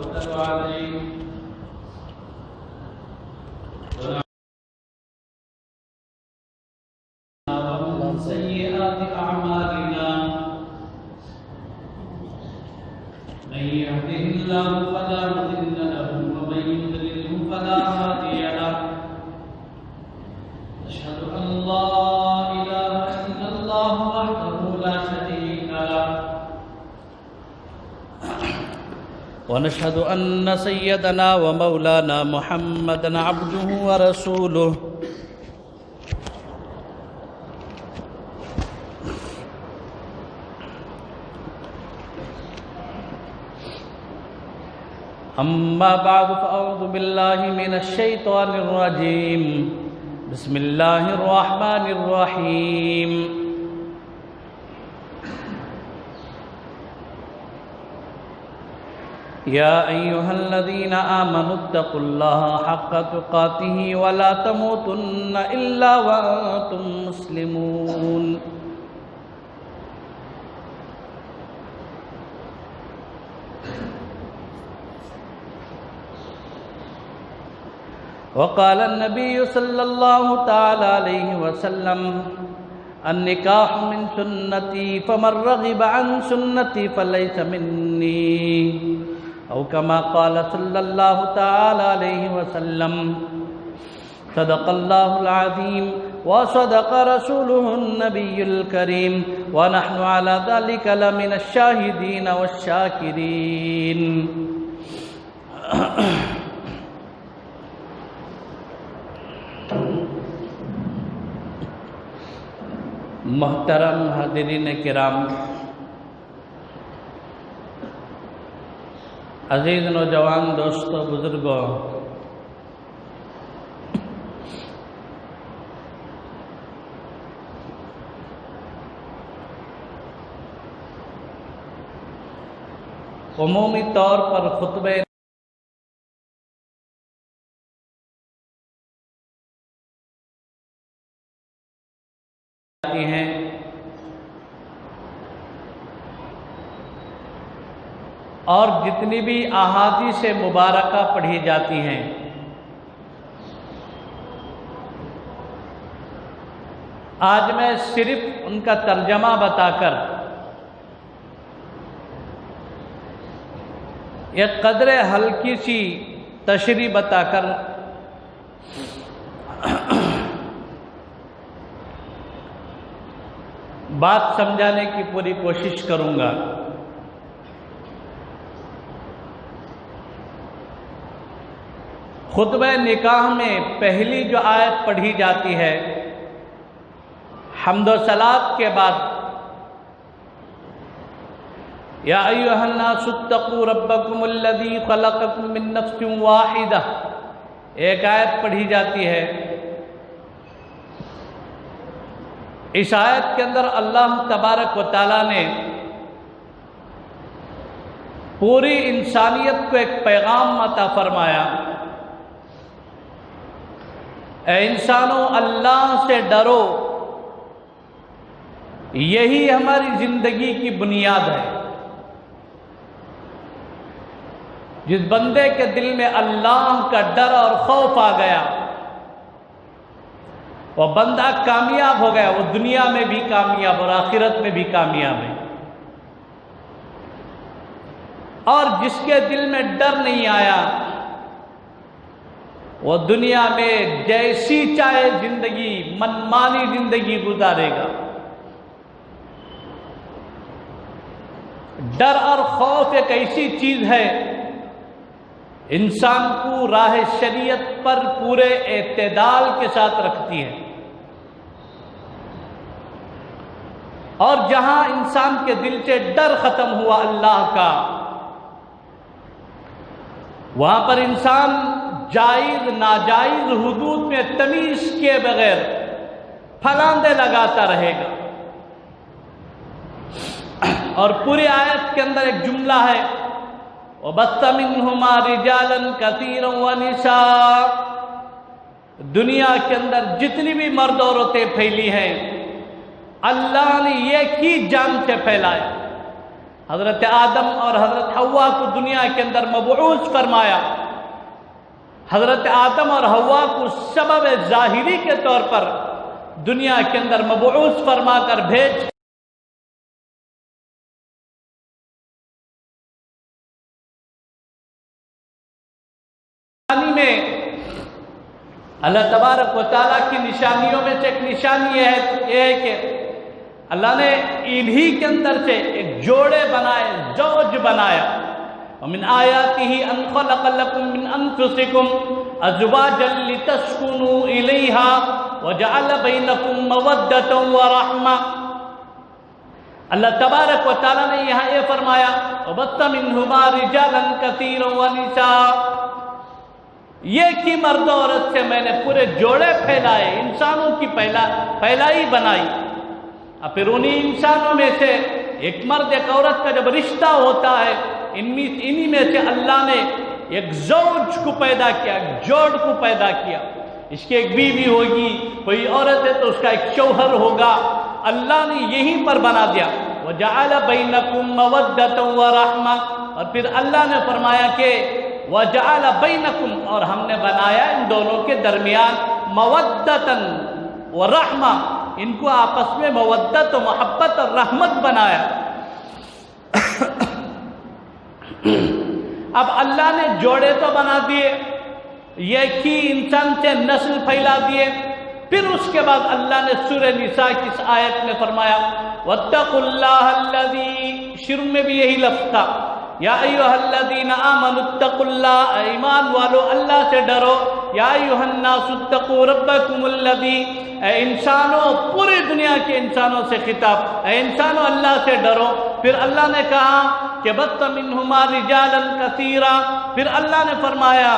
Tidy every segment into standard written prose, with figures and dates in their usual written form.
ونتوكل عليه ومن سيئات أعمالنا من يهده الله فلا مضل له ومن يضلله فلا هادي له أشهد أن لا إله إلا الله وحده لا شريك له ونشهد أن سيدنا ومولانا محمدًا عبده ورسوله أما بعد فأعوذ بالله من الشيطان الرجيم بسم الله الرحمن الرحيم يا أيها الذين آمنوا اتقوا الله حق تقاته ولا تموتن إلا وأنتم مسلمون وقال النبي صلى الله تعالى عليه وسلم النكاح من سنتي فمن رغب عن سنتي فليس مني أو كما قال صلى الله تعالى عليه وسلم صدق الله العظيم وصدق رسوله النبي الكريم ونحن على ذلك لمن الشاهدين والشاكرين محترم حاضرین کرام، عزیز نوجوان دوستوں، بزرگوں، عمومی طور پر خطبے ہیں اور جتنی بھی احادیث مبارکہ پڑھی جاتی ہیں آج میں صرف ان کا ترجمہ بتا کر ایک قدر ہلکی سی تشریح بتا کر بات سمجھانے کی پوری کوشش کروں گا۔ خطبہ نکاح میں پہلی جو آیت پڑھی جاتی ہے حمد و صلات کے بعد یا ایھا الناس اتقوا ربکم الذی خلقکم من نفس واحدہ، ایک آیت پڑھی جاتی ہے۔ اس آیت کے اندر اللہ تبارک و تعالیٰ نے پوری انسانیت کو ایک پیغام عطا فرمایا، اے انسانوں اللہ سے ڈرو، یہی ہماری زندگی کی بنیاد ہے۔ جس بندے کے دل میں اللہ کا ڈر اور خوف آ گیا وہ بندہ کامیاب ہو گیا، وہ دنیا میں بھی کامیاب اور آخرت میں بھی کامیاب ہے۔ اور جس کے دل میں ڈر نہیں آیا وہ دنیا میں جیسی چاہے زندگی، منمانی زندگی گزارے گا۔ ڈر اور خوف ایک ایسی چیز ہے انسان کو راہ شریعت پر پورے اعتدال کے ساتھ رکھتی ہے، اور جہاں انسان کے دل سے ڈر ختم ہوا اللہ کا، وہاں پر انسان جائز ناجائز حدود میں تمیز کیے بغیر پھلاندے لگاتا رہے گا۔ اور پوری آیت کے اندر ایک جملہ ہے وَبَثَّ مِنْهُمَا رِجَالًا كَثِيرًا وَنِسَاءً، دنیا کے اندر جتنی بھی مرد عورتیں پھیلی ہیں اللہ نے ایک ہی جان سے پھیلایا، حضرت آدم اور حضرت حوا کو دنیا کے اندر مبعوث فرمایا، حضرت آدم اور حوا کو سبب ظاہری کے طور پر دنیا کے اندر مبعوث فرما کر بھیج میں اللہ تبارک و تعالیٰ کی نشانیوں میں سے ایک نشانی یہ ہے کہ اللہ نے انہی کے اندر سے ایک جوڑے بنائے، زوج بنایا۔ ومن آیاتہ ان خلق لکم من انفسکم ازواجا لتسکنوا الیہا وجعل بینکم مودۃ ورحمہ۔ اللہ تبارک و تعالیٰ نے یہاں یہ فرمایا وبث منہما رجالا کثیرا ونساء، یہ کی مرد و عورت سے میں نے پورے جوڑے پھیلائے، انسانوں کی پھیلائی بنائی۔ اور پھر انہی انسانوں میں سے ایک مرد ایک عورت کا جب رشتہ ہوتا ہے، انہی میں سے اللہ نے ایک زوج کو پیدا کیا، ایک جوڑ کو پیدا کیا۔ اس کی ایک بیوی ہوگی، کوئی عورت ہے تو اس کا ایک شوہر ہوگا، اللہ نے یہیں پر بنا دیا۔ وَجَعَلَ بَيْنَكُمْ مَوَدَّةً وَرَحْمَةً، اور پھر اللہ نے فرمایا کہ وَجَعَلَ بَيْنَكُمْ، اور ہم نے بنایا ان دونوں کے درمیان مَوَدَّةً وَرَحْمَةً، ان کو آپس میں مودت و محبت اور رحمت بنایا۔ اب اللہ نے جوڑے تو بنا دیے، یہ کی انسان سے نسل پھیلا دیے، پھر اس کے بعد اللہ نے سورہ نساء کی اس آیت میں فرمایا وَاتَّقُوا اللَّهَ الَّذِي، شروع میں بھی یہی لفظ تھا، یا ایھا الذین آمنوا اتقوا اللہ، ایمان والو اللہ سے ڈرو، یا ایھا الناس اتقوا ربکم الذی، اے انسانوں، پوری دنیا کے انسانوں سے خطاب، اے انسانوں اللہ سے ڈرو۔ پھر اللہ نے کہا کہ بث منہما رجالا کثیرا، پھر اللہ نے فرمایا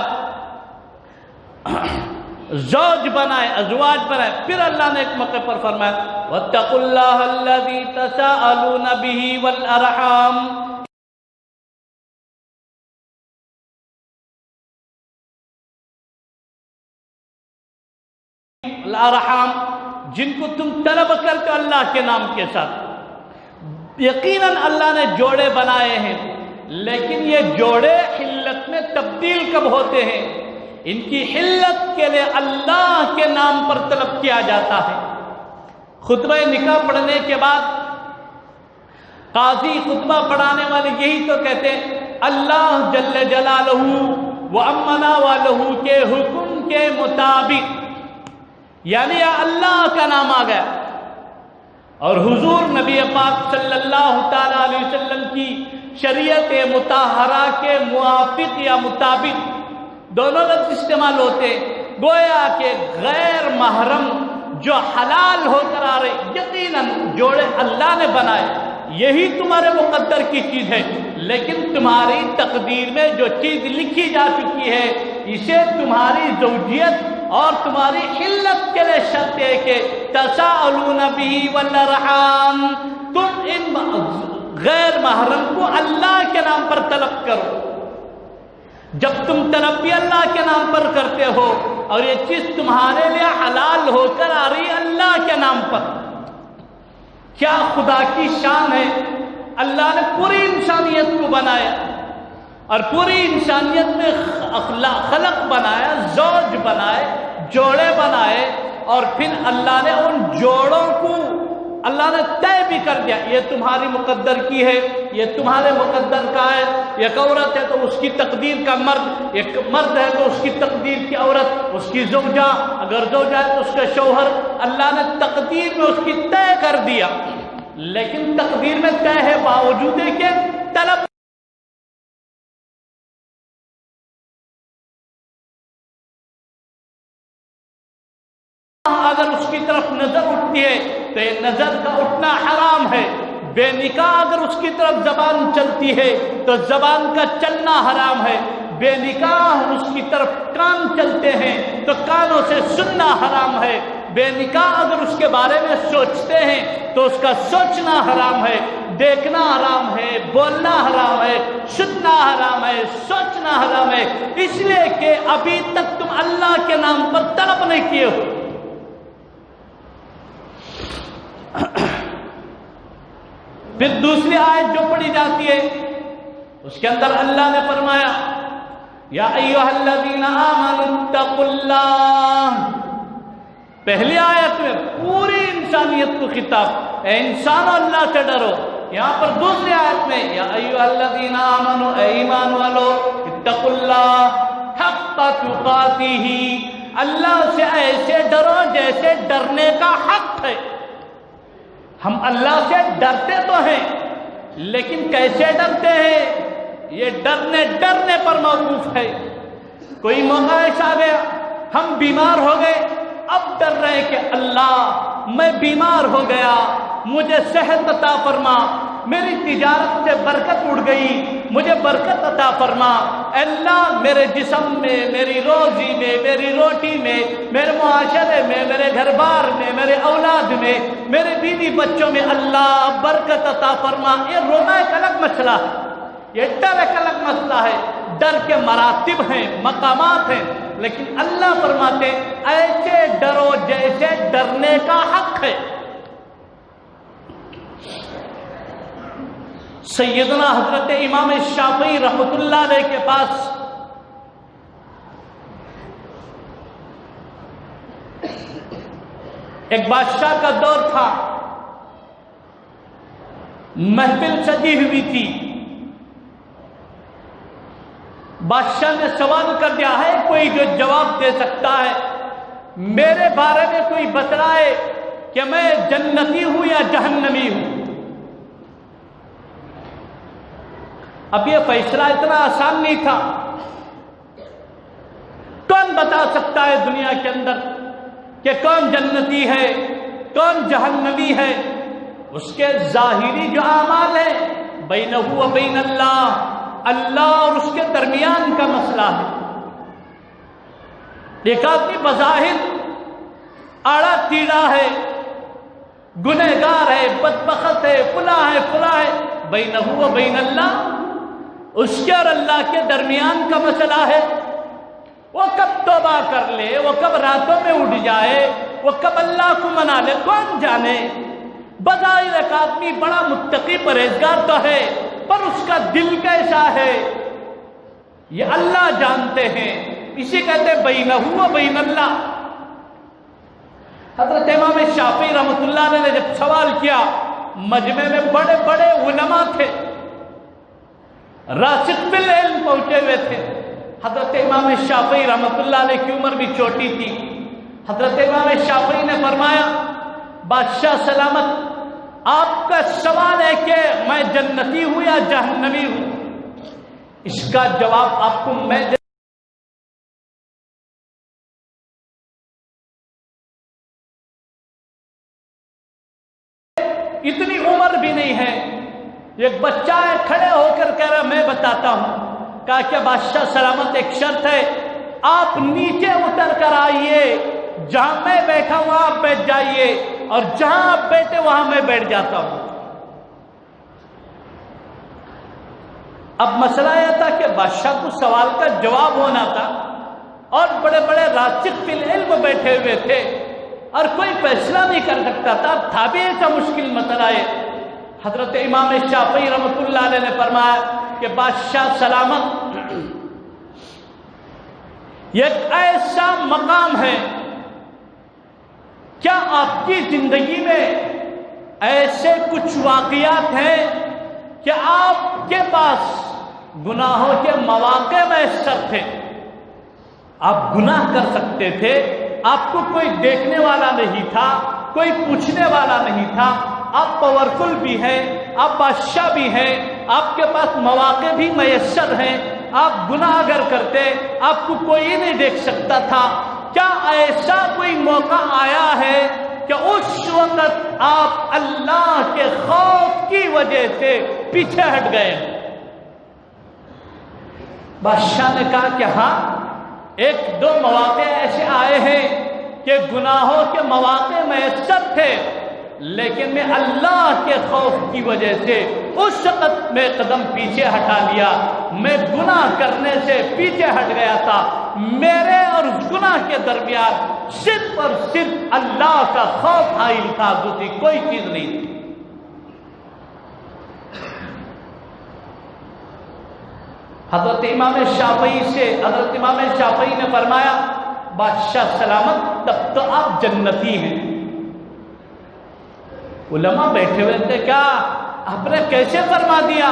زوج بنائے، ازواج بنائے، پھر اللہ نے ایک موقع پر فرمایا واتقوا اللہ الذی تساءلون بہ والارحام، الارحام، جن کو تم طلب کرتے ہو اللہ کے نام کے ساتھ۔ یقیناً اللہ نے جوڑے بنائے ہیں، لیکن یہ جوڑے حلت میں تبدیل کب ہوتے ہیں؟ ان کی حلت کے لیے اللہ کے نام پر طلب کیا جاتا ہے۔ خطبہ نکاح پڑھنے کے بعد قاضی خطبہ پڑھانے والے یہی تو کہتے ہیں اللہ جل جلالہ و امنا والہ کے حکم کے مطابق، یعنی اللہ کا نام آ گیا، اور حضور نبی پاک صلی اللہ تعالی علیہ وسلم کی شریعت مطہرہ کے موافق یا مطابق دونوں لفظ استعمال ہوتے، گویا کہ غیر محرم جو حلال ہو کر آ رہے، یقیناً جوڑے اللہ نے بنائے، یہی تمہارے مقدر کی چیز ہے، لیکن تمہاری تقدیر میں جو چیز لکھی جا چکی ہے اسے تمہاری زوجیت اور تمہاری حلت کے لیے شرط ہے کہ تساءلون بہ والارحام، تم ان غیر محرم کو اللہ کے نام پر طلب کرو۔ جب تم طلب بھی اللہ کے نام پر کرتے ہو اور یہ چیز تمہارے لیے حلال ہو کر آ رہی ہے اللہ کے نام پر، کیا خدا کی شان ہے۔ اللہ نے پوری انسانیت کو بنایا اور پوری انسانیت میں خلق بنایا، زوج بنائے، جوڑے بنائے، اور پھر اللہ نے ان جوڑوں کو اللہ نے طے بھی کر دیا، یہ تمہاری مقدر کی ہے، یہ تمہارے مقدر کا ہے۔ ایک عورت ہے تو اس کی تقدیر کا مرد، ایک مرد ہے تو اس کی تقدیر کی عورت، اس کی زوجہ، اگر زوجہ ہے تو اس کا شوہر، اللہ نے تقدیر میں اس کی طے کر دیا، لیکن تقدیر میں طے ہے باوجود ہے کہ طلب اگر اس کی طرف نظر اٹھتی ہے تو یہ نظر کا اٹھنا حرام ہے۔ بے نکاح اگر اس کی طرف زبان چلتی ہے تو زبان کا چلنا حرام ہے۔ بے نکاح اس کی طرف کان چلتے ہیں تو کانوں سے سننا حرام ہے۔ بے نکاح اگر اس کے بارے میں سوچتے ہیں تو اس کا سوچنا حرام ہے، دیکھنا حرام ہے، بولنا حرام ہے، سننا حرام ہے، سوچنا حرام ہے، اس لیے کہ ابھی تک تم اللہ کے نام پر طلب نہیں کیے ہو۔ پھر دوسری آیت جو پڑھی جاتی ہے اس کے اندر اللہ نے فرمایا یا ایھا الذین آمنوا اتقوا اللہ. پہلی آیت میں پوری انسانیت کو خطاب، اے انسانوں اللہ سے ڈرو. یہاں پر دوسری آیت میں یا ایھا الذین آمنوا، اے ایمان والو، اتقوا اللہ حق تقاتہ، اللہ سے ایسے ڈرو جیسے ڈرنے کا حق ہے. ہم اللہ سے ڈرتے تو ہیں لیکن کیسے ڈرتے ہیں یہ ڈرنے پر موقوف ہے. کوئی موقع ایسا آ گیا ہم بیمار ہو گئے، اب ڈر رہے ہیں کہ اللہ میں بیمار ہو گیا، مجھے صحت عطا فرما، میری تجارت سے برکت اڑ گئی، مجھے برکت عطا فرما. اللہ میرے جسم میں، میری روزی میں، میری روٹی میں، میرے معاشرے میں، میرے گھر بار میں، میرے اولاد میں، میرے بیوی بچوں میں اللہ برکت عطا فرما. یہ رونا ایک الگ مسئلہ ہے، یہ ڈر ایک الگ مسئلہ ہے. ڈر کے مراتب ہیں، مقامات ہیں، لیکن اللہ فرماتے ہیں ایسے ڈرو جیسے ڈرنے کا حق ہے. سیدنا حضرت امام شافعی رحمۃ اللہ علیہ کے پاس ایک بادشاہ کا دور تھا، محفل سجی ہوئی تھی. بادشاہ نے سوال کر دیا ہے کوئی جو جواب دے سکتا ہے میرے بارے میں، کوئی بتلائے کہ میں جنتی ہوں یا جہنمی ہوں. اب یہ فیصلہ اتنا آسان نہیں تھا. کون بتا سکتا ہے دنیا کے اندر کہ کون جنتی ہے کون جہنمی ہے؟ اس کے ظاہری جو اعمال ہیں بینہ و بین اللہ، اللہ اور اس کے درمیان کا مسئلہ ہے. ایک آدمی بظاہر آڑا تیڑا ہے، گنہگار ہے، بدبخت ہے، فلاں ہے، بینہ و بین اللہ، اس کے اور اللہ کے درمیان کا مسئلہ ہے. وہ کب توبہ کر لے، وہ کب راتوں میں اٹھ جائے، وہ کب اللہ کو منا لے، کون جانے. بظاہر ایک آدمی بڑا متقی پرہیزگار تو ہے، پر اس کا دل کیسا ہے یہ اللہ جانتے ہیں. اسی کہتے ہیں بینہ و بین اللہ. حضرت امام شافعی رحمۃ اللہ علیہ نے جب سوال کیا، مجمع میں بڑے بڑے علماء تھے، راسخ بالعلم پہنچے ہوئے تھے. حضرت امام شافعی رحمۃ اللہ علیہ کی عمر بھی چھوٹی تھی. حضرت امام شافعی نے فرمایا بادشاہ سلامت، آپ کا سوال ہے کہ میں جنتی ہوں یا جہنمی ہوں، اس کا جواب آپ کو میں دے. اتنی عمر بھی نہیں ہے، ایک بچہ ہے کھڑے ہو کر کہہ رہا میں بتاتا ہوں. کہا کہ بادشاہ سلامت ایک شرط ہے، آپ نیچے اتر کر آئیے، جہاں میں بیٹھا ہوں آپ بیٹھ جائیے، اور جہاں آپ بیٹھے وہاں میں بیٹھ جاتا ہوں. اب مسئلہ یہ تھا کہ بادشاہ کو سوال کا جواب ہونا تھا، اور بڑے بڑے راسخ فی العلم بیٹھے ہوئے تھے، اور کوئی فیصلہ نہیں کر سکتا تھا. تھا بھی ایسا مشکل مسئلہ ہے. حضرت امام شافعی رحمۃ اللہ علیہ نے فرمایا کہ بادشاہ سلامت، یہ ایک ایسا مقام ہے، کیا آپ کی زندگی میں ایسے کچھ واقعات ہیں کہ آپ کے پاس گناہوں کے مواقع میسر تھے، آپ گناہ کر سکتے تھے، آپ کو کوئی دیکھنے والا نہیں تھا، کوئی پوچھنے والا نہیں تھا، آپ پاورفل بھی ہیں، آپ بادشاہ بھی ہیں، آپ کے پاس مواقع بھی میسر ہیں، آپ گناہ اگر کرتے آپ کو کوئی نہیں دیکھ سکتا تھا. کیا ایسا کوئی موقع آیا ہے کہ اس وقت آپ اللہ کے خوف کی وجہ سے پیچھے ہٹ گئے؟ بادشاہ نے کہا کہ ہاں، ایک دو مواقع ایسے آئے ہیں کہ گناہوں کے مواقع میسر تھے، لیکن میں اللہ کے خوف کی وجہ سے اس وقت میں قدم پیچھے ہٹا لیا، میں گناہ کرنے سے پیچھے ہٹ گیا تھا. میرے اور اس گناہ کے درمیان صرف اور صرف اللہ کا خوف حائل تھا، دوسری کوئی چیز نہیں تھی. حضرت امام شافعی نے فرمایا بادشاہ سلامت تب تو آپ جنتی ہیں۔ علماء بیٹھے ہوئے تھے، کیا آپ نے کیسے فرما دیا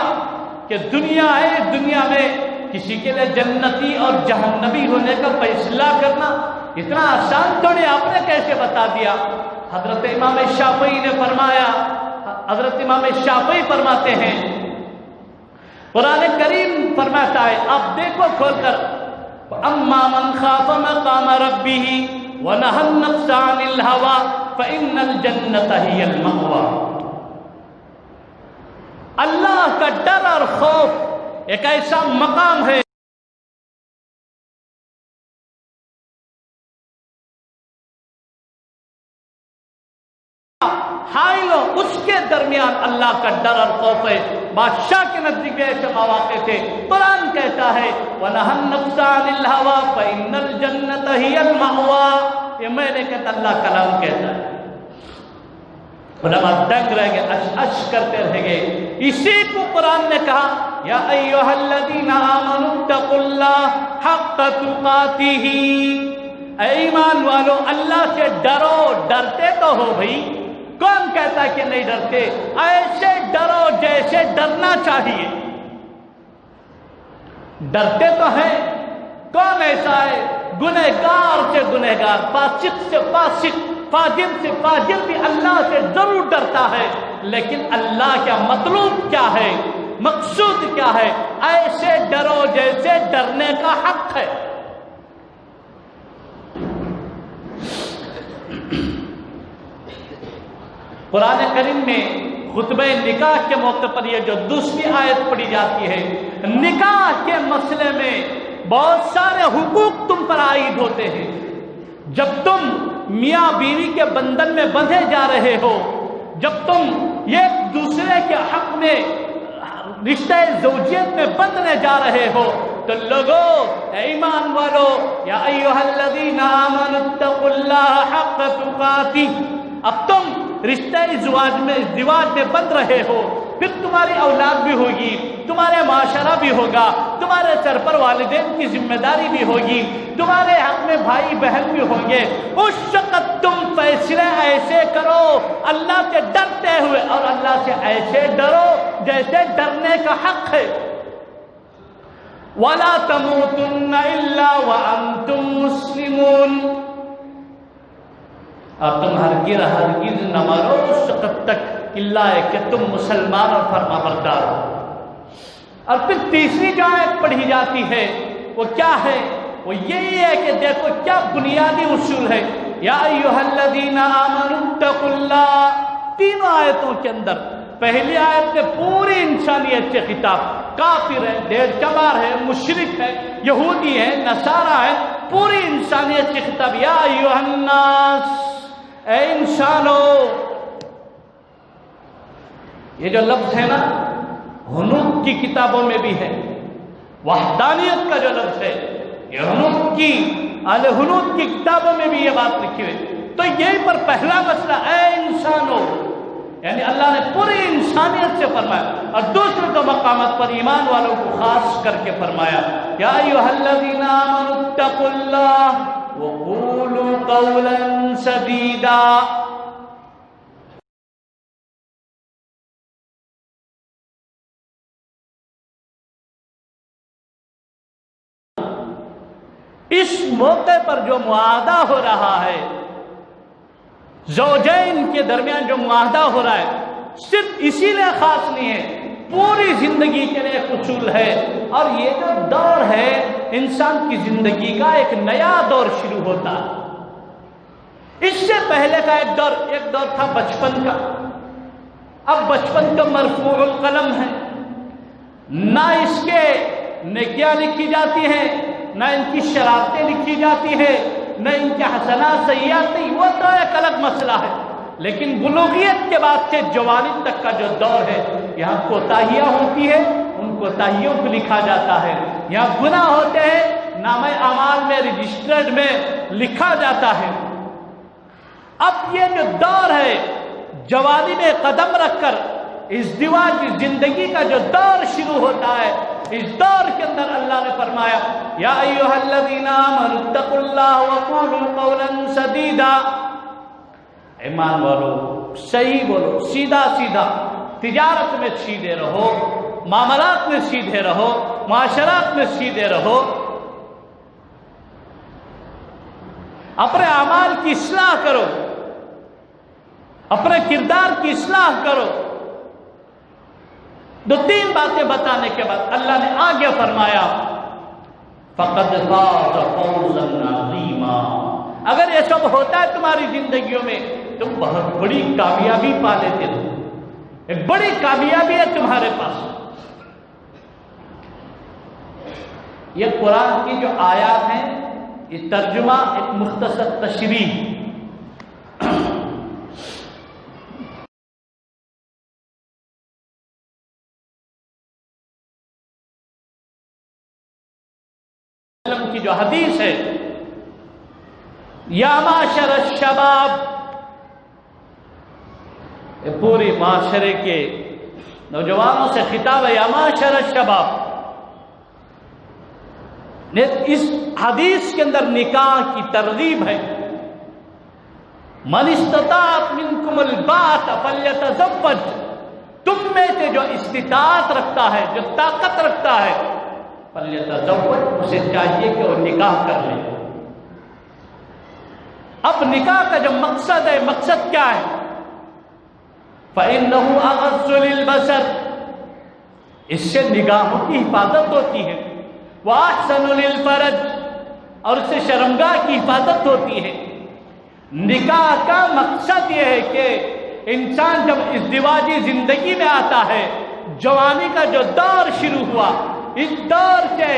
کہ دنیا ہے، دنیا میں کسی کے لیے جنتی اور جہنمی ہونے کا فیصلہ کرنا اتنا آسان تھوڑی، آپ نے کیسے بتا دیا؟ حضرت امام شافعی نے فرمایا، حضرت امام شافعی فرماتے ہیں، قرآن کریم فرماتا ہے، آپ دیکھو کھول کر، اما من خاف مقام ربہ ونہى النفس عن الہوى فإن الجنة هي المأوى۔ اللہ کا ڈر اور خوف ایک ایسا مقام ہے حائلوں، اس کے درمیان اللہ کا ڈر اور خوف ہے۔ بادشاہ کے نزدیک ایسے مواقع تھے، قرآن کہتا ہے وَنَهَى النَّفْسَ عَنِ الْهَوَىٰ فَإِنَّ الْجَنَّةَ هِيَ الْمَأْوَىٰ، یہ میں نے کہتا، اللہ کلام کہتا ہے۔ علماء دنگ رہ گئے، اش کرتے رہ گئے۔ اسی کو قرآن نے کہا یا ایھا الذین آمنوا اتقوا اللہ حق تقاتہ، اے ایمان والو اللہ سے ڈرو، ڈرتے تو ہو بھائی، کون کہتا ہے کہ نہیں ڈرتے؟ ایسے ڈرو جیسے ڈرنا چاہیے، ڈرتے تو ہیں۔ کون ایسا ہے؟ گنہگار سے گنہگار، فاسق سے فاسق، فاجر سے فاجر بھی اللہ سے ضرور ڈرتا ہے، لیکن اللہ کا مطلوب کیا ہے، مقصود کیا ہے؟ ایسے ڈرو جیسے ڈرنے کا حق ہے۔ قرآن کریم میں خطبہ نکاح کے موقع پر یہ جو دوسری آیت پڑھی جاتی ہے، نکاح کے مسئلے میں بہت سارے حقوق تم پر عائد ہوتے ہیں۔ جب تم میاں بیوی کے بندھن میں بندھے جا رہے ہو، جب تم ایک دوسرے کے حق میں رشتہ زوجیت میں بندھنے جا رہے ہو، تو لوگوں، اے ایمان والو، یا ایھا الذین آمنوا اتقوا اللہ حق تقاتہ، اب تم رشتہ زواج میں بندھ رہے ہو، پھر تمہاری اولاد بھی ہوگی، تمہارے معاشرہ بھی ہوگا، تمہارے سر پر والدین کی ذمہ داری بھی ہوگی، تمہارے حق میں بھائی بہن بھی ہوں گے۔ اس وقت تم فیصلے ایسے کرو اللہ سے ڈرتے ہوئے، اور اللہ سے ایسے ڈرو جیسے ڈرنے کا حق ہے۔ وَلَا تَمُوتُنَّ إِلَّا وَأَنْتُمْ مُسْلِمُونَ، اب تم ہرگز نہ مرو اس وقت تک اللہ ہے کہ تم مسلمان اور فرما بردار ہو۔ اور پھر تیسری جو آیت پڑھی جاتی ہے وہ کیا ہے؟ وہ یہی ہے کہ دیکھو کیا بنیادی اصول ہے، یا ایھا الذین آمنوا اتقوا اللہ۔ تینوں آیتوں کے اندر پہلی آیت میں پوری انسانیت سے خطاب، کافر ہے، دیر چمار ہے، مشرک ہے، یہودی ہے، نصارہ ہے، پوری انسانیت سے خطاب، یا ایھا الناس، اے انسانو۔ یہ جو لفظ ہے نا، حنوف کی کتابوں میں بھی ہے، وحدانیت کا جو لفظ ہے، یہ حنوف کی اہل حنوف کی کتابوں میں بھی یہ بات لکھی ہوئی۔ تو یہی پر پہلا مسئلہ، اے انسانو، یعنی اللہ نے پوری انسانیت سے فرمایا، اور دوسرے دو مقامات پر ایمان والوں کو خاص کر کے فرمایا، یا ایھا الذین آمنوا اتقوا اللہ وقولوا قولا سدیدا۔ اس موقع پر جو معاہدہ ہو رہا ہے، زوجین کے درمیان جو معاہدہ ہو رہا ہے، صرف اسی لیے خاص نہیں ہے، پوری زندگی کے لیے ایک اصول ہے۔ اور یہ جو دور ہے انسان کی زندگی کا، ایک نیا دور شروع ہوتا ہے۔ اس سے پہلے کا ایک دور تھا بچپن کا۔ اب بچپن تو مرفوع القلم ہے، نہ اس کے نیکیاں لکھی جاتی ہیں، نہ ان کی شرارتیں لکھی جاتی ہیں، نہ ان کے حسنات سیئات نہیں، وہ تو ایک الگ مسئلہ ہے۔ لیکن بلوغیت کے بعد سے جوانی تک کا جو دور ہے، یہاں کوتاہیاں ہوتی ہیں، ان کوتاہیوں کو لکھا جاتا ہے، یہاں گناہ ہوتے ہیں، نامہ اعمال میں رجسٹرڈ میں لکھا جاتا ہے۔ اب یہ جو دور ہے، جوانی میں قدم رکھ کر ازدواج کی زندگی کا جو دور شروع ہوتا ہے، اس دور کے اندر فرمایا یا ایھا الذین آمنوا اتقوا اللہ وقولوا قولا سدیدا، ایمان والو صحیح بولو، سیدھا سیدھا، تجارت میں سیدھے رہو، معاملات میں سیدھے رہو، معاشرات میں سیدھے رہو، اپنے اعمال کی اصلاح کرو، اپنے کردار کی اصلاح کرو۔ دو تین باتیں بتانے کے بعد اللہ نے آگے فرمایا فَقَدْ فَازَ فَوْزًا عَظِيمًا، اگر یہ سب ہوتا ہے تمہاری زندگیوں میں تم بہت بڑی کامیابی پا لیتے ہو، ایک بڑی کامیابی ہے تمہارے پاس۔ یہ قرآن کی جو آیات ہیں یہ ترجمہ ایک مختصر تشریح، کی جو حدیث ہے یا معاشر الشباب، یہ پوری معاشرے کے نوجوانوں سے خطاب ہے، یا معاشر الشباب۔ اس حدیث کے اندر نکاح کی ترغیب ہے، من استطاع منکم الباءۃ فلیتزوج، تم میں سے جو استطاعت رکھتا ہے، جو طاقت رکھتا ہے، فلیتزوج، اسے چاہیے کہ وہ نکاح کر لے۔ اب نکاح کا جو مقصد ہے، مقصد کیا ہے؟ فَإِنَّهُ أَغَضُّ لِلْبَصَرِ، اس سے نگاہوں کی حفاظت ہوتی ہے، وَأَحْسَنُ لِلْفَرْجِ، اور اس سے شرمگاہ کی حفاظت ہوتی ہے۔ نکاح کا مقصد یہ ہے کہ انسان جب ازدواجی زندگی میں آتا ہے، جوانی کا جو دور شروع ہوا، اس دور سے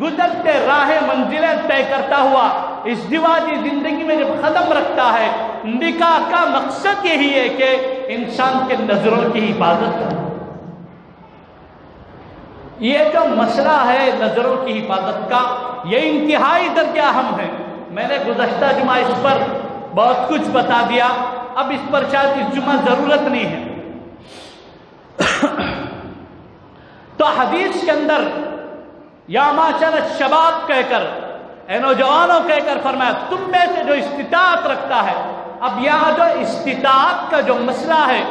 گزرتے راہ منزلیں طے کرتا ہوا ازدواجی زندگی میں جب قدم رکھتا ہے، نکاح کا مقصد یہی ہے کہ انسان کے نظروں کی حفاظت ہو۔ یہ جو مسئلہ ہے نظروں کی حفاظت کا، یہ انتہائی درجہ اہم ہے۔ میں نے گزشتہ جمعہ اس پر بہت کچھ بتا دیا، اب اس پر شاید اس جمعہ ضرورت نہیں ہے۔ تو حدیث کے اندر یا معاشر الشباب کہہ کر، اے نوجوانوں کہہ کر فرمایا تم میں سے جو استطاعت رکھتا ہے۔ اب یہاں جو استطاعت کا جو مسئلہ ہے،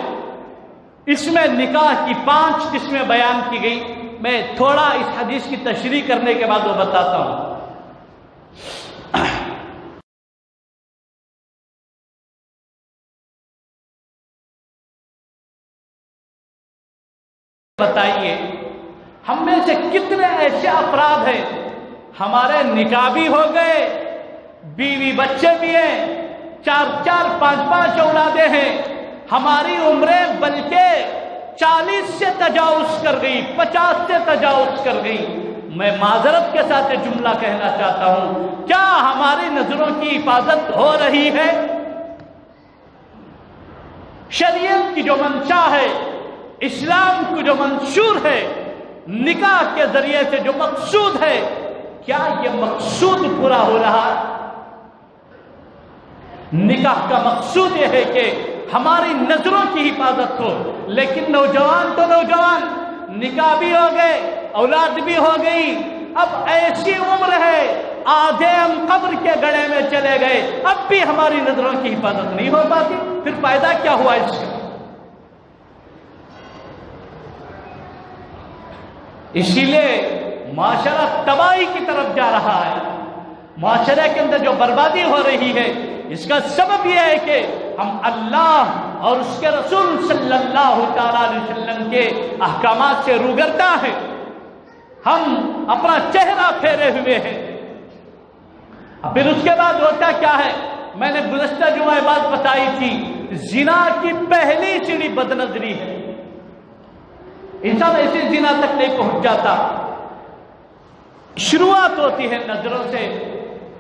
اس میں نکاح کی 5 قسمیں بیان کی گئی، میں تھوڑا اس حدیث کی تشریح کرنے کے بعد وہ بتاتا ہوں۔ بتائیے ہم میں سے کتنے ایسے افراد ہیں ہمارے نکاح بھی ہو گئے، بیوی بچے بھی ہیں، 4 5 اولادیں ہیں، ہماری عمریں بلکہ 40 سے تجاوز کر گئی، 50 سے تجاوز کر گئی۔ میں معذرت کے ساتھ یہ جملہ کہنا چاہتا ہوں، کیا ہماری نظروں کی حفاظت ہو رہی ہے؟ شریعت کی جو منشا ہے، اسلام کو جو منشور ہے، نکاح کے ذریعے سے جو مقصود ہے، کیا یہ مقصود پورا ہو رہا ہے؟ نکاح کا مقصود یہ ہے کہ ہماری نظروں کی حفاظت ہو، لیکن نوجوان تو نوجوان، نکاح بھی ہو گئے، اولاد بھی ہو گئی، اب ایسی عمر ہے آدھے ہم قبر کے گڑھے میں چلے گئے، اب بھی ہماری نظروں کی حفاظت نہیں ہو پاتی، پھر فائدہ کیا ہوا اس کا؟ اسی لیے معاشرہ تباہی کی طرف جا رہا ہے۔ معاشرے کے اندر جو بربادی ہو رہی ہے، اس کا سبب یہ ہے کہ ہم اللہ اور اس کے رسول صلی اللہ تعالی علیہ وسلم کے احکامات سے روگرداں ہیں، ہم اپنا چہرہ پھیرے ہوئے ہیں۔ پھر اس کے بعد ہوتا کیا ہے؟ میں نے گزشتہ جمعہ بات بتائی تھی، زنا کی پہلی سیڑھی بدنظری ہے۔ انسان ایسے زنا تک نہیں پہنچ جاتا، شروعات ہوتی ہے نظروں سے،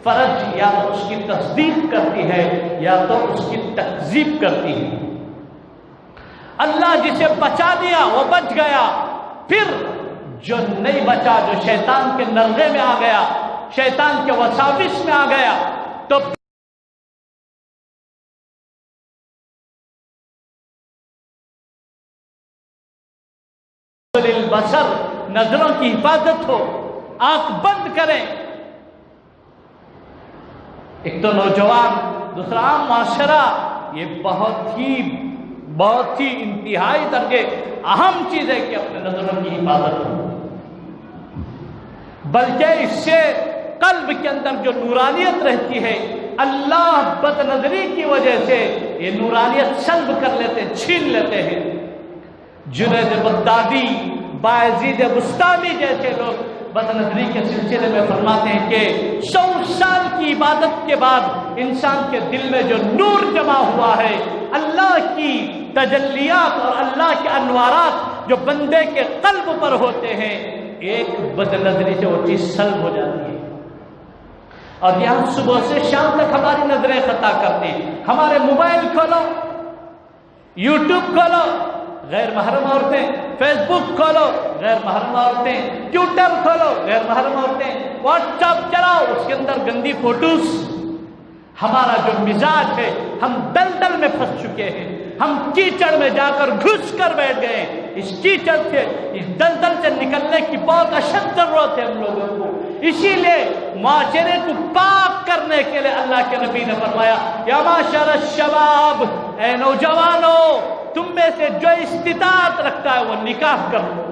فرج یا تو اس کی تصدیق کرتی ہے یا تو اس کی تکذیب کرتی ہے۔ اللہ جسے بچا دیا وہ بچ گیا، پھر جو نہیں بچا، جو شیطان کے نرغے میں آ گیا، شیطان کے وساوس میں آ گیا، تو البصر، نظروں کی حفاظت ہو۔ آنکھ بند کریں. ایک تو نوجوان، دوسرا عام معاشرہ. یہ بہت ہی انتہائی درجے اہم چیز ہے کہ اپنے نظروں کی حفاظت ہو. بلکہ اس سے قلب کے اندر جو نورانیت رہتی ہے، اللہ بد نظری کی وجہ سے یہ نورانیت سلب کر لیتے ہیں، چھین لیتے ہیں. جنید بغدادی، بایزید بستامی جیسے لوگ بد نظری کے سلسلے میں فرماتے ہیں کہ 100 سال کی عبادت کے بعد انسان کے دل میں جو نور جمع ہوا ہے، اللہ کی تجلیات اور اللہ کے انوارات جو بندے کے قلب پر ہوتے ہیں، ایک بد نظری سے وہ چیز سلب ہو جاتی ہے. اور یہاں صبح سے شام تک ہماری نظریں خطا کرتے ہیں. ہمارے موبائل کھولو، یوٹیوب کھولو، غیر محرم عورتیں، فیس بک کھولو، غیر محرم عورتیں، ٹویٹر کھولو، غیر محرم عورتیں، واٹس ایپ چلاؤ، اس کے اندر گندی فوٹوز. ہمارا جو مزاج ہے، ہم دلدل میں پھنس چکے ہیں. ہم کیچڑ میں جا کر گھس کر بیٹھ گئے. اس کیچڑ سے، اس دلدل سے نکلنے کی بہت اشد ضرورت ہے ہم لوگوں کو. اسی لیے معاشرے کو پاک کرنے کے لیے اللہ کے نبی نے فرمایا، یا معاشر الشباب، اے نوجوانوں، تم میں سے جو استطاعت رکھتا ہے وہ نکاح کر لو.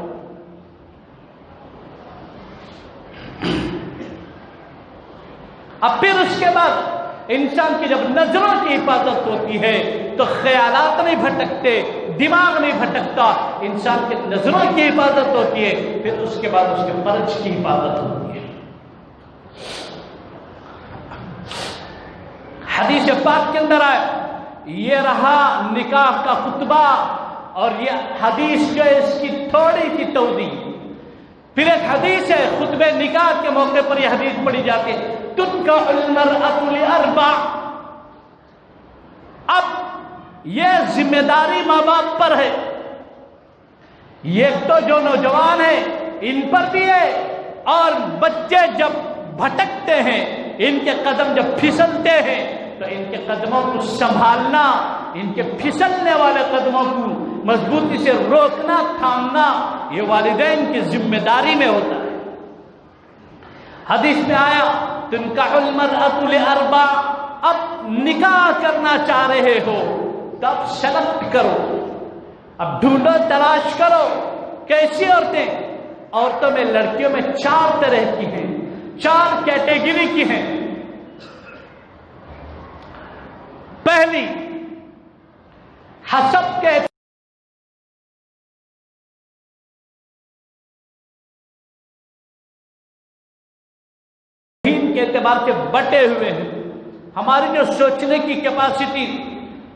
اب پھر اس کے بعد انسان کی جب نظروں کی حفاظت ہوتی ہے تو خیالات نہیں بھٹکتے، دماغ نہیں بھٹکتا. انسان کی نظروں کی حفاظت ہوتی ہے، پھر اس کے بعد اس کے فرج کی حفاظت ہوتی ہے. حدیث پاک کے اندر آئے، یہ رہا نکاح کا خطبہ، اور یہ حدیث جو ہے اس کی تھوڑی سی توضیح. پھر ایک حدیث ہے، خطبہ نکاح کے موقع پر یہ حدیث پڑھی جاتی ہے، تنکح المرأة لأربع. اب یہ ذمہ داری ماں باپ پر ہے. یہ تو جو نوجوان ہیں ان پر بھی ہے، اور بچے جب بھٹکتے ہیں، ان کے قدم جب پھسلتے ہیں تو ان کے قدموں کو سنبھالنا، ان کے پھسلنے والے قدموں کو مضبوطی سے روکنا، تھامنا، یہ والدین کی ذمہ داری میں ہوتا ہے. حدیث میں آیا، تنکح المرأة لأربع. اب نکاح کرنا چاہ رہے ہو تو اب سلیکٹ کرو، اب ڈھونڈو، تلاش کرو. کیسی عورتیں؟ عورتوں میں، لڑکیوں میں 4 طرح کی ہیں، 4 کیٹیگری کی ہیں. پہلی، حسب کے اعتبار سے بٹے ہوئے ہیں. ہماری جو سوچنے کی کیپیسٹی،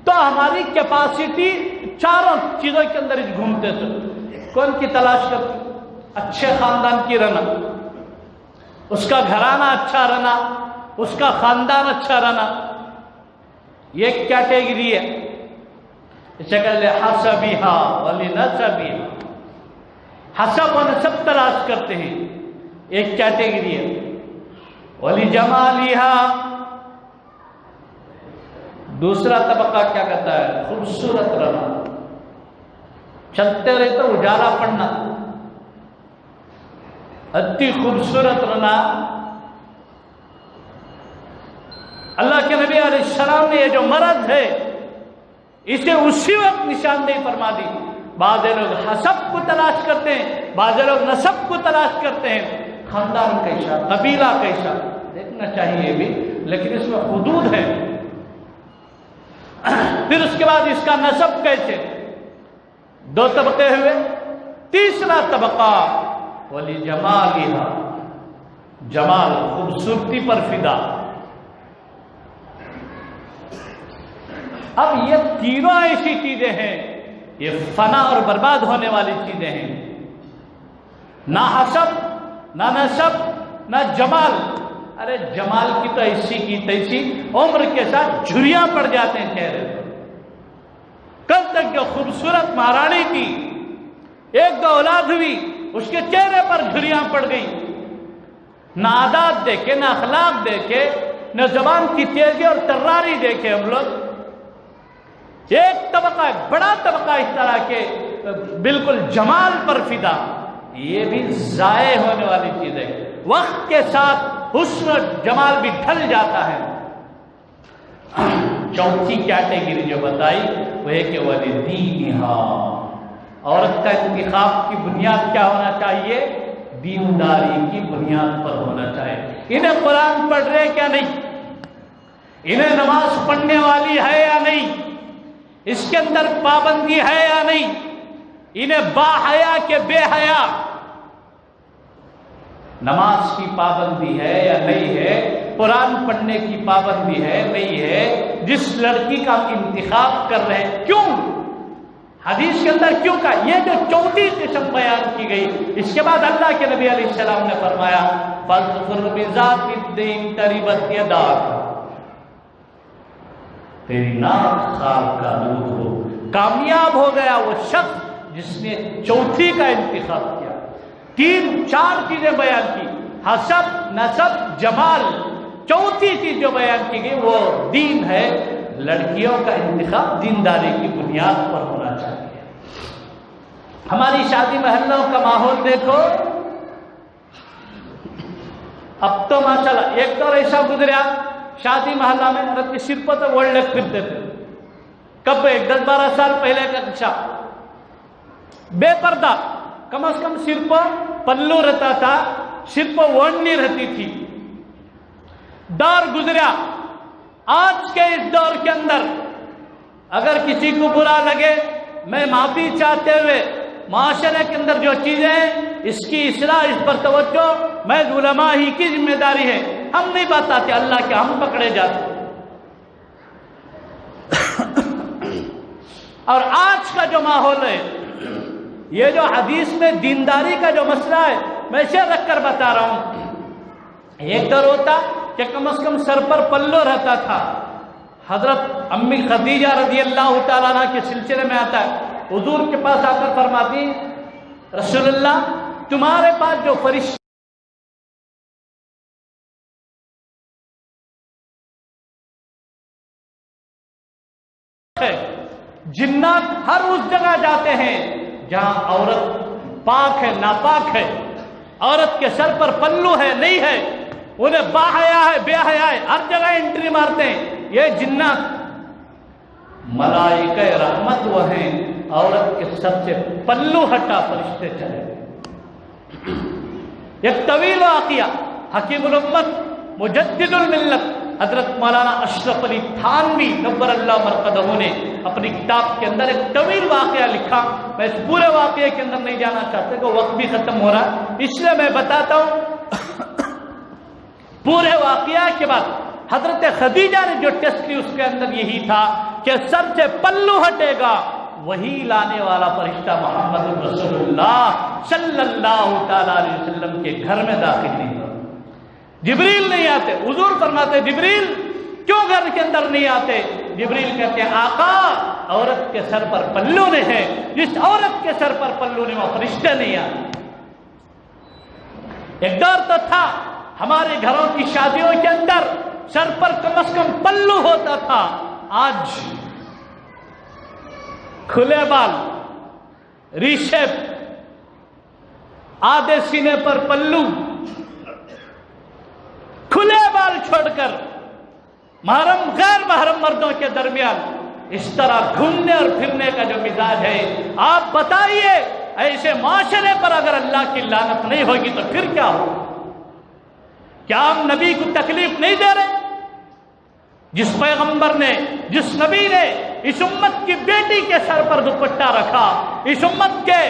تو ہماری کیپیسٹی 4 چیزوں کے اندر گھومتے تھے. کون کی تلاش کرتے؟ اچھے خاندان کی رہنا، اس کا گھرانہ اچھا رہنا، اس کا خاندان اچھا رہنا. یہ ایک کیٹیگری ہے. اسے کہتے ہیں حسبیہا ولنسبیہا. حسب و نسب تلاش کرتے ہیں، ایک کیٹیگری ہے. وَلِجَمَالِهَا، دوسرا طبقہ کیا کہتا ہے؟ خوبصورت رہنا. چلتے رہے تو اجالا پڑنا، اتی خوبصورت رہنا. اللہ کے نبی علیہ السلام نے یہ جو مرض ہے اسے اسی وقت نشاندہی فرما دی. بعض لوگ حسب کو تلاش کرتے ہیں، بعض لوگ نسب کو تلاش کرتے ہیں. خاندان کیسا، قبیلہ کیسا، دیکھنا چاہیے بھی، لیکن اس میں حدود ہے. پھر اس کے بعد اس کا نسب کیسے؟ 2 طبقے ہوئے. تیسرا طبقہ وَلِجَمَالِهَا، جمال، خوبصورتی پر فدا. اب یہ تینوں ایسی چیزیں ہیں، یہ فنا اور برباد ہونے والی چیزیں ہیں. نہ حسب، نہ نسب، نہ جمال. ارے جمال کی تو ایسی کی تیسی، عمر کے ساتھ جھریاں پڑ جاتے ہیں چہرے پر. کل تک جو خوبصورت مہارانی تھی، 1-2 اولاد ہوئی، اس کے چہرے پر جھریاں پڑ گئی. نہ عادات دیکھے، نہ اخلاق دیکھے، نہ زبان کی تیزی اور تراری دیکھے ہم لوگ. ایک طبقہ، بڑا طبقہ اس طرح کے بالکل جمال پر فدا. یہ بھی ضائع ہونے والی چیز ہے. وقت کے ساتھ حسن و جمال بھی ڈھل جاتا ہے۔ چوتھی کیٹیگری جو بتائی وہ ہے کہ وَلِدِينِهَا، عورت کا انتخاب کی بنیاد کیا ہونا چاہیے؟ دینداری کی بنیاد پر ہونا چاہیے۔ انہیں قرآن پڑھ رہے کیا نہیں، انہیں نماز پڑھنے والی ہے یا نہیں، اس کے اندر پابندی ہے یا نہیں، انہیں با حیا کے بے حیا، نماز کی پابندی ہے یا نہیں ہے، قرآن پڑھنے کی پابندی ہے نہیں ہے، جس لڑکی کا انتخاب کر رہے ہیں کیوں، حدیث کے اندر کیوں کا، یہ جو چوتھی قسم بیان کی گئی، اس کے بعد اللہ کے نبی علیہ السلام نے فرمایا فَاظْفَرْ بِذَاتِ الدِّينِ تَرِبَتْ يَدَاكَ، تیری ناک خال کا دودھ ہو۔ کامیاب ہو گیا وہ شخص جس نے چوتھی کا انتخاب کیا۔ تین چار چیزیں بیان کی، حسب، نسب، جمال، چوتھی چیز جو بیان کی گئی وہ دین ہے۔ لڑکیوں کا انتخاب دینداری کی بنیاد پر ہونا چاہیے۔ ہماری شادی محلوں کا ماحول دیکھو، اب تو ماشاءاللہ ایک دور ایسا گزریا شادی محلہ میں عورت کے سر پر تو ورلڈ لیگ پھرتے تھے، کب 10-12 سال پہلے کا قصہ، بے پردہ، کم از کم سر پر پلو رہتا تھا، سر پر اوڑھنی رہتی تھی۔ دور گزریا، آج کے اس دور کے اندر اگر کسی کو برا لگے، میں معافی چاہتے ہوئے معاشرے کے اندر جو چیزیں ہیں اس کی اصلاح، اس پر توجہ میں علماء ہی کی ذمہ داری ہے، ہم نہیں بتاتے، اللہ کے ہم پکڑے جاتے۔ اور آج کا جو ماحول ہے، یہ جو حدیث میں دینداری کا جو مسئلہ ہے، میں اسے رکھ کر بتا رہا ہوں۔ ایک دور ہوتا کہ کم از کم سر پر پلو رہتا تھا۔ حضرت امی خدیجہ رضی اللہ تعالیٰ عنہ کے سلسلے میں آتا ہے، حضور کے پاس آ کر فرماتی رسول اللہ تمہارے پاس جو فرشتے جنات ہر اس جگہ جاتے ہیں جہاں عورت پاک ہے، ناپاک ہے، عورت کے سر پر پلو ہے نہیں ہے، انہیں با حیا ہے، بے حیا ہے، ہر جگہ انٹری مارتے ہیں۔ یہ جنات ملائکہ رحمت وہ ہیں، عورت کے سر سے پلو ہٹا فرشتے چلے گئے۔ ایک طویل واقعہ، حکیم الامت مجدد الملت حضرت مولانا اشرف علی تھانوی نور اللہ مرقدہ نے اپنی کتاب کے اندر ایک طویل واقعہ لکھا۔ میں اس پورے واقعے کے اندر نہیں جانا چاہتا کہ وقت بھی ختم ہو رہا ہے، اس لیے میں بتاتا ہوں۔ پورے واقعہ کے بعد حضرت خدیجہ نے جو ٹیسٹ لی اس کے اندر یہی تھا کہ سر سے پلو ہٹے گا وہی لانے والا فرشتہ محمد رسول اللہ صلی اللہ تعالی علیہ وسلم کے گھر میں داخل نہیں ہوگا۔ جبریل نہیں آتے، حضور فرماتے جبریل کیوں گھر کے اندر نہیں آتے؟ جبریل کہتے ہیں آقا عورت کے سر پر پلو نہیں ہے، جس عورت کے سر پر پلو نہیں وہ فرشتے نہیں آتے۔ ایک دور تو تھا ہمارے گھروں کی شادیوں کے اندر سر پر کم از کم پلو ہوتا تھا، آج کھلے بال، ریشیپ، آدھے سینے پر پلو، کھلے بال چھوڑ کر محرم غیر محرم مردوں کے درمیان اس طرح گھومنے اور پھرنے کا جو مزاج ہے، آپ بتائیے ایسے معاشرے پر اگر اللہ کی لعنت نہیں ہوگی تو پھر کیا ہوگا؟ کیا ہم نبی کو تکلیف نہیں دے رہے؟ جس پیغمبر نے، جس نبی نے اس امت کی بیٹی کے سر پر دوپٹہ رکھا، اس امت کے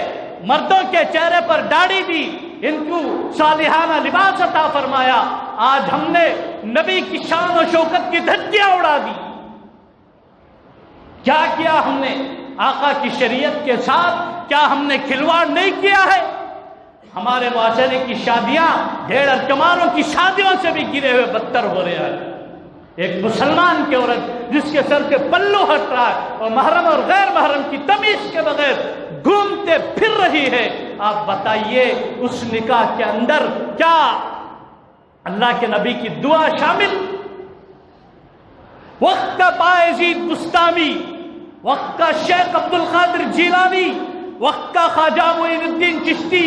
مردوں کے چہرے پر داڑھی دی، ان کو صالحانہ لباس عطا فرمایا، آج ہم نے نبی کی شان و شوکت کی دھجیاں اڑا دی۔ کیا کیا ہم نے آقا کی شریعت کے ساتھ؟ کیا ہم نے کھلواڑ نہیں کیا ہے؟ ہمارے معاشرے کی شادیاں ڈھیڑ چماروں کی شادیوں سے بھی گرے ہوئے بدتر ہو رہے ہیں۔ ایک مسلمان کی عورت جس کے سر کے پلو ہٹ رہا ہے اور محرم اور غیر محرم کی تمیز کے بغیر گھومتے پھر رہی ہے، آپ بتائیے اس نکاح کے اندر کیا اللہ کے نبی کی دعا شامل؟ وقت کا باعزید بستامی، وقت کا شیخ عبد القادر جیلانی، وقت کا خواجہ معین الدین چشتی،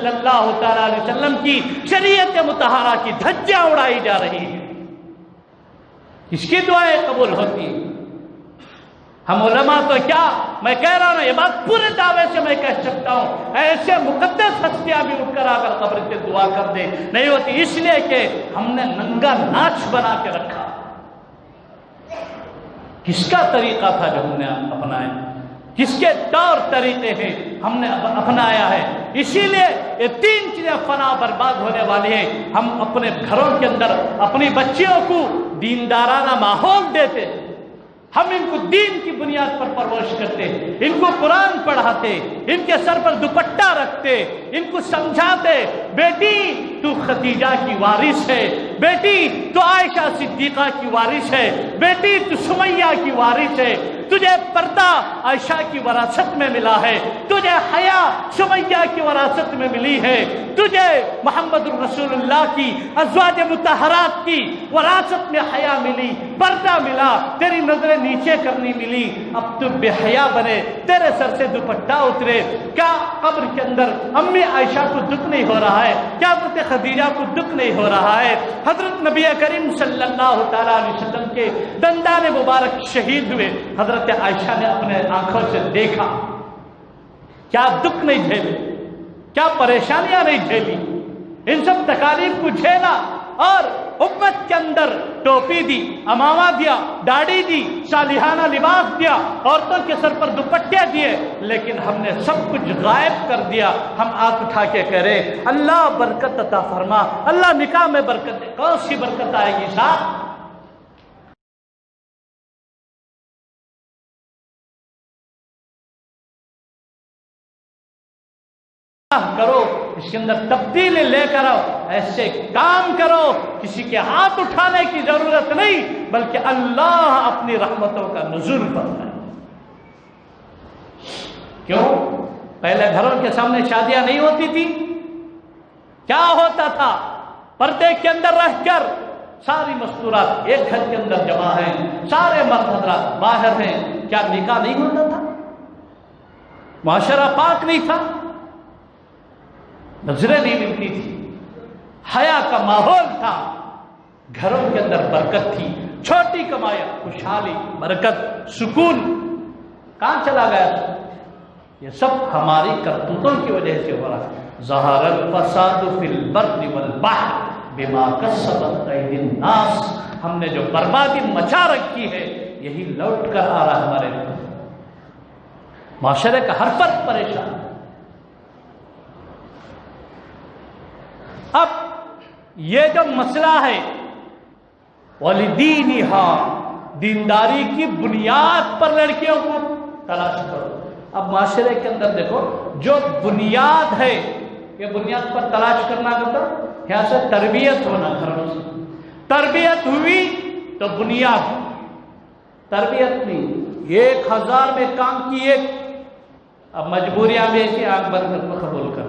صلی اللہ تعالی علیہ وسلم کی شریعت مطہرہ کی دھجیاں اڑائی جا رہی ہیں، اس کی دعائیں قبول ہوتی ہیں۔ ہم علماء تو کیا، میں کہہ رہا ہوں یہ بات پورے دعوے سے میں کہہ سکتا ہوں، ایسے مقدس ہستیاں بھی اٹھ کر آ کر قبر سے دعا کر دے نہیں ہوتی، اس لیے کہ ہم نے ننگا ناچ بنا کے رکھا۔ کس کا طریقہ تھا جو ہم نے اپنایا، کس کے طور طریقے ہیں ہم نے اپنایا ہے؟ اسی لیے یہ تین چیزیں فنا برباد ہونے والی ہیں۔ ہم اپنے گھروں کے اندر اپنی بچیوں کو دیندارانہ ماحول دیتے، ہم ان کو دین کی بنیاد پر پرورش کرتے، ان کو قرآن پڑھاتے، ان کے سر پر دوپٹہ رکھتے، ان کو سمجھاتے بیٹی تو خدیجہ کی وارث ہے، بیٹی تو عائشہ صدیقہ کی وارث ہے، بیٹی تو سمیہ کی وارث ہے، تجھے پردہ عائشہ کی وراثت میں ملا ہے، تجھے حیا سمیہ کی وراثت میں ملی ہے، تجھے محمد الرسول اللہ کی ازواج مطہرات کی وراثت میں حیا ملی، پردہ ملا، تیری نظریں نیچے کرنی ملی، اب تو بے حیا بنے، تیرے سر سے دوپٹہ اترے۔ کیا قبر کے اندر امی عائشہ کو دکھ نہیں ہو رہا ہے؟ کیا حضرت خدیجہ کو دکھ نہیں ہو رہا ہے؟ حضرت نبی کریم صلی اللہ تعالی علیہ وسلم کے دندان مبارک شہید ہوئے، حضرت عائشہ نے اپنے آنکھوں سے دیکھا، کیا دکھ نہیں جھیلے، کیا پریشانیاں نہیں جھیلی، ان سب تکالیف کو جھیلا، اور امت کے اندر ٹوپی دی، امامہ دیا، داڑھی دی، صالحانہ لباس دیا، عورتوں کے سر پر دوپٹے دیے، لیکن ہم نے سب کچھ غائب کر دیا۔ ہم آنکھ اٹھا کے کہہ رہے اللہ برکت عطا فرما، اللہ نکاح میں برکت دے۔ کون سی برکت آئے گی صاحب؟ کرو، اس کے اندر تبدیلی لے کر آؤ، ایسے کام کرو، کسی کے ہاتھ اٹھانے کی ضرورت نہیں، بلکہ اللہ اپنی رحمتوں کا نزول فرمائے۔ کیوں؟ پہلے گھروں کے سامنے شادیاں نہیں ہوتی تھی، کیا ہوتا تھا؟ پردے کے اندر رہ کر ساری مستورات ایک گھر کے اندر جمع ہیں، سارے مرد حضرات باہر ہیں، کیا نکاح نہیں ہوتا تھا؟ معاشرہ پاک نہیں تھا، نظریں نہیں ملتی تھی، حیا کا ماحول تھا، گھروں کے اندر برکت تھی، چھوٹی کمائی، خوشحالی، برکت، سکون کہاں چلا گیا؟ یہ سب ہماری کرتوتوں کی وجہ سے ہو رہا ہے۔ ظہر الفساد فی البر والبحر بما کسبت ایدی الناس، ہم نے جو بربادی مچا رکھی ہے یہی لوٹ کر آ رہا ہے ہمارے اوپر۔ معاشرے کا ہر فرد پریشان۔ اب یہ جو مسئلہ ہے وَلِدِينِهَا، دینداری کی بنیاد پر لڑکیوں کو تلاش کرو۔ اب معاشرے کے اندر دیکھو، جو بنیاد ہے یہ بنیاد پر تلاش کرنا ہوتا، یہاں سے تربیت ہونا، گھروں سے تربیت ہوئی تو بنیاد، تربیت نہیں 1000 میں کام کی ایک، اب مجبوریاں بھی ایسی آنکھ بند کر کو قبول کر۔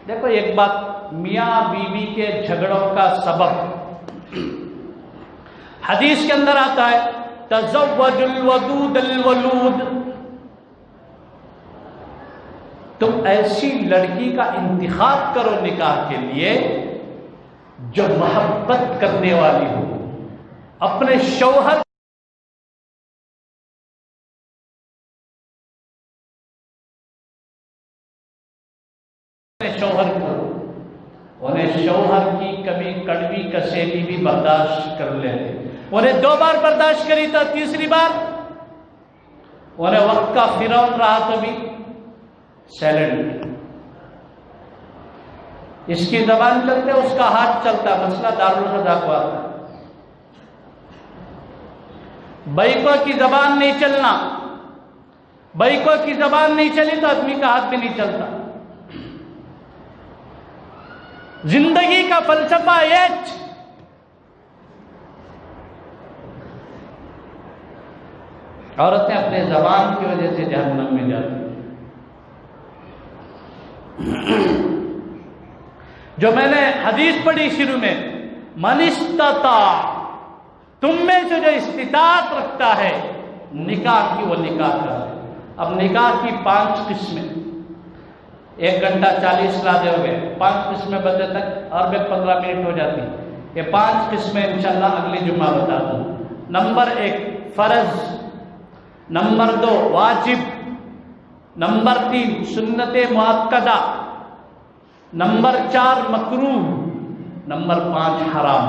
دیکھو ایک بات، میاں بیوی کے جھگڑوں کا سبب حدیث کے اندر آتا ہے تزوج الودود الولود، تم ایسی لڑکی کا انتخاب کرو نکاح کے لیے جو محبت کرنے والی ہو، اپنے شوہر کو، انہیں شوہر کی کمی کڑوی کسیلی بھی برداشت کر لیتے، انہیں 2 بار برداشت کری تو تیسری بار انہیں وقت کا فرعون رہا تو بھی سیلنٹ، اس کی زبان چلتے اس کا ہاتھ چلتا، مسئلہ دارالسدا کو آتا۔ بائیکوں کی زبان نہیں چلنا، بائیکوں کی زبان نہیں چلی تو آدمی کا ہاتھ بھی نہیں چلتا۔ زندگی کا فلسفہ ایک، عورتیں اپنے زبان کی وجہ سے جہنم میں جاتی ہیں۔ جو میں نے حدیث پڑھی شروع میں، من استطاع، تم میں سے جو استطاعت رکھتا ہے نکاح کی وہ نکاح کرے۔ اب نکاح کی 5 قسمیں، 1 گھنٹہ 40 لا دے گے، 5 قسمیں بندے تک اور بھی 15 منٹ ہو جاتی. یہ 5 قسمیں انشاءاللہ اگلی جمعہ بتا دوں. نمبر 1 فرض، نمبر 2 واجب، نمبر 3 سنت مؤکدہ، نمبر 4 مکروہ، نمبر 5 حرام.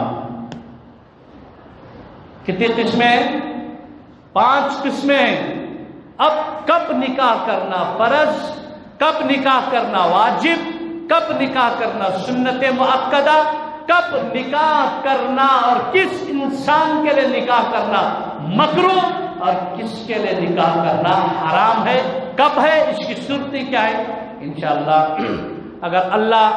کتنی قسمیں ہیں؟ 5 قسمیں ہیں. اب کب نکاح کرنا فرض، کب نکاح کرنا واجب، کب نکاح کرنا سنت مؤکدہ، کب نکاح کرنا اور کس انسان کے لیے نکاح کرنا مکروہ اور کس کے لیے نکاح کرنا حرام ہے، کب ہے، اس کی صورتیں کیا ہے. انشاءاللہ اگر اللہ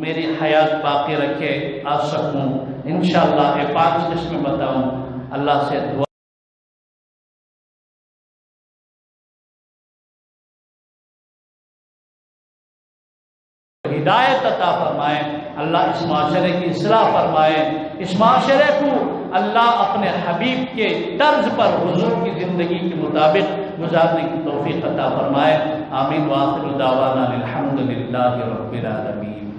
میری حیات باقی رکھے آ سکوں انشاءاللہ یہ 5 قسمیں بتاؤں. اللہ سے دعا ہدایت عطا فرمائے، اللہ اس معاشرے کی اصلاح فرمائے، اس معاشرے کو اللہ اپنے حبیب کے طرز پر حضور کی زندگی کے مطابق گزارنے کی توفیق عطا فرمائے. آمین. وآخر دعوانا الحمد للہ رب العالمین.